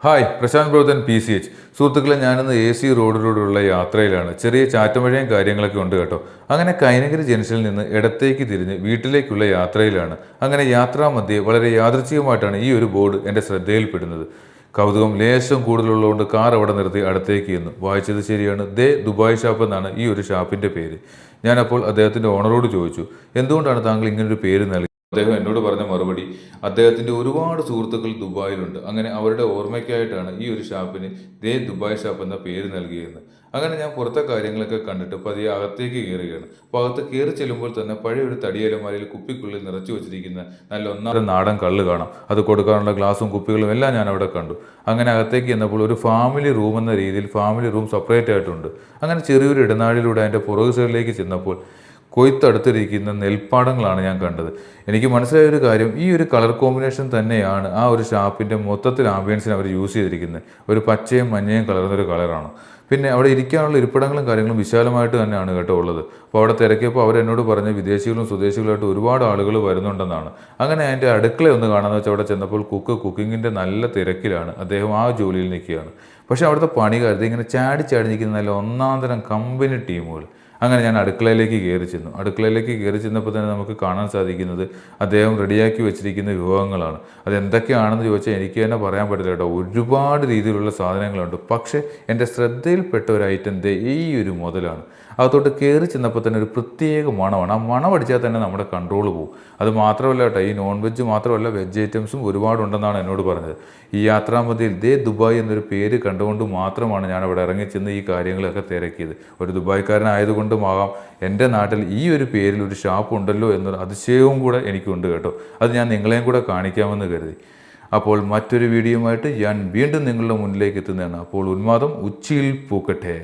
Hi, Prashant Pravartan PCH. സുഹൃത്തുക്കളെ, ഞാനിന്ന് AC റോഡിലൂടെയുള്ള യാത്രയിലാണ്. ചെറിയ ചാറ്റുമഴയും കാര്യങ്ങളൊക്കെ ഉണ്ട് കേട്ടോ. അങ്ങനെ കൈനഗിരി ജംഗ്ഷനിൽ നിന്ന് ഇടത്തേക്ക് തിരിഞ്ഞ് വീട്ടിലേക്കുള്ള യാത്രയിലാണ്. അങ്ങനെ യാത്രാമധ്യേ വളരെ യാദൃച്ഛികമായിട്ടാണ് ഈ ഒരു ബോർഡ് എൻ്റെ ശ്രദ്ധയിൽപ്പെടുന്നത്. കൗതുകം ലേശം കൂടുതലുള്ളതുകൊണ്ട് കാർ അവിടെ നിർത്തി അടുത്തേക്ക് ചെന്നു. വായിച്ചത് ശരിയാണ്, ദുബായ് ഷാപ്പ് എന്നാണ് ഈ ഒരു ഷാപ്പിൻ്റെ പേര്. ഞാനപ്പോൾ അദ്ദേഹത്തിൻ്റെ ഓണറോട് ചോദിച്ചു, എന്തുകൊണ്ടാണ് താങ്കൾ ഇങ്ങനൊരു പേര് നൽകിയത്? അദ്ദേഹം എന്നോട് പറഞ്ഞ മറുപടി, അദ്ദേഹത്തിൻ്റെ ഒരുപാട് സുഹൃത്തുക്കൾ ദുബായിലുണ്ട്. അങ്ങനെ അവരുടെ ഓർമ്മയ്ക്കായിട്ടാണ് ഈ ഒരു ഷാപ്പിന് ദുബായ് ഷാപ്പ് എന്ന പേര് നൽകിയെന്ന്. അങ്ങനെ ഞാൻ പുറത്തെ കാര്യങ്ങളൊക്കെ കണ്ടിട്ട് പതിയെ അകത്തേക്ക് കയറുകയാണ്. അപ്പോൾ അകത്ത് കയറി ചെല്ലുമ്പോൾ തന്നെ പഴയ ഒരു തടിയലമാരയിൽ കുപ്പിക്കുള്ളിൽ നിറച്ചു വെച്ചിരിക്കുന്ന നല്ല ഒന്നാം നാടൻ കള്ള് കാണാം. അത് കൊടുക്കാനുള്ള ഗ്ലാസും കുപ്പികളും എല്ലാം ഞാൻ അവിടെ കണ്ടു. അങ്ങനെ അകത്തേക്ക് ചെന്നപ്പോൾ ഒരു ഫാമിലി റൂം എന്ന രീതിയിൽ ഫാമിലി റൂം സെപ്പറേറ്റ് ആയിട്ടുണ്ട്. അങ്ങനെ ചെറിയൊരു ഇടനാഴിലൂടെ അതിൻ്റെ പുറകു സൈഡിലേക്ക് ചെന്നപ്പോൾ കൊയ്ത്തടുത്തിരിക്കുന്ന നെൽപ്പാടങ്ങളാണ് ഞാൻ കണ്ടത്. എനിക്ക് മനസ്സിലായ ഒരു കാര്യം, ഈ ഒരു കളർ കോമ്പിനേഷൻ തന്നെയാണ് ആ ഒരു ഷാപ്പിൻ്റെ മൊത്തത്തിൽ ആംബിയൻസിന് അവർ യൂസ് ചെയ്തിരിക്കുന്നത്. ഒരു പച്ചയും മഞ്ഞയും കലർന്നൊരു കളറാണ്. പിന്നെ അവിടെ ഇരിക്കാനുള്ള ഇരിപ്പിടങ്ങളും കാര്യങ്ങളും വിശാലമായിട്ട് തന്നെയാണ് കേട്ടോ ഉള്ളത്. അപ്പോൾ അവിടെ തിരക്കിയപ്പോൾ അവരെന്നോട് പറഞ്ഞ് വിദേശികളും സ്വദേശികളുമായിട്ട് ഒരുപാട് ആളുകൾ വരുന്നുണ്ടെന്നാണ്. അങ്ങനെ അതിൻ്റെ അടുക്കള ഒന്ന് കാണാമെന്ന് വെച്ചാൽ അവിടെ ചെന്നപ്പോൾ കുക്കിങ്ങിൻ്റെ നല്ല തിരക്കിലാണ്. അദ്ദേഹം ആ ജോലിയിൽ നിൽക്കുകയാണ്. പക്ഷേ അവിടുത്തെ പണിക്കാർ ഇങ്ങനെ ചാടി നിൽക്കുന്ന നല്ല ഒന്നാം തരം കമ്പനി ടീമുകൾ. അങ്ങനെ ഞാൻ അടുക്കളയിലേക്ക് കയറി ചെന്നു. അടുക്കളയിലേക്ക് കയറി ചെന്നപ്പോൾ തന്നെ നമുക്ക് കാണാൻ സാധിക്കുന്നത് അദ്ദേഹം റെഡിയാക്കി വെച്ചിരിക്കുന്ന വിഭവങ്ങളാണ്. അതെന്തൊക്കെയാണെന്ന് ചോദിച്ചാൽ എനിക്ക് തന്നെ പറയാൻ പറ്റില്ല കേട്ടോ. ഒരുപാട് രീതിയിലുള്ള സാധനങ്ങളുണ്ട്. പക്ഷേ എൻ്റെ ശ്രദ്ധയിൽപ്പെട്ട ഒരു ഐറ്റം ഈ ഒരു മുതലാണ്. അകത്തോട്ട് കയറി ചെന്നപ്പോൾ തന്നെ ഒരു പ്രത്യേക മണമാണ്. ആ മണം അടിച്ചാൽ തന്നെ നമ്മുടെ കൺട്രോൾ പോകും. അത് മാത്രമല്ല കേട്ടോ, ഈ നോൺ വെജ് മാത്രമല്ല വെജ് ഐറ്റംസും ഒരുപാടുണ്ടെന്നാണ് എന്നോട് പറഞ്ഞത്. ഈ യാത്രാമധ്യയിൽ ദുബായ് എന്നൊരു പേര് കണ്ടുകൊണ്ട് മാത്രമാണ് ഞാൻ അവിടെ ഇറങ്ങിച്ചെന്ന് ഈ കാര്യങ്ങളൊക്കെ തിരക്കിയത്. ഒരു ദുബായ്ക്കാരനായതുകൊണ്ടുമാകാം എൻ്റെ നാട്ടിൽ ഈ ഒരു പേരിൽ ഒരു ഷാപ്പ് ഉണ്ടല്ലോ എന്നൊരു അതിശയവും കൂടെ എനിക്കുണ്ട് കേട്ടോ. അത് ഞാൻ നിങ്ങളെയും കൂടെ കാണിക്കാമെന്ന് കരുതി. അപ്പോൾ മറ്റൊരു വീഡിയോയുമായിട്ട് ഞാൻ വീണ്ടും നിങ്ങളുടെ മുന്നിലേക്ക് എത്തുന്നതാണ്. അപ്പോൾ ഉന്മാദം ഉച്ചിയിൽ പൂക്കട്ടെ.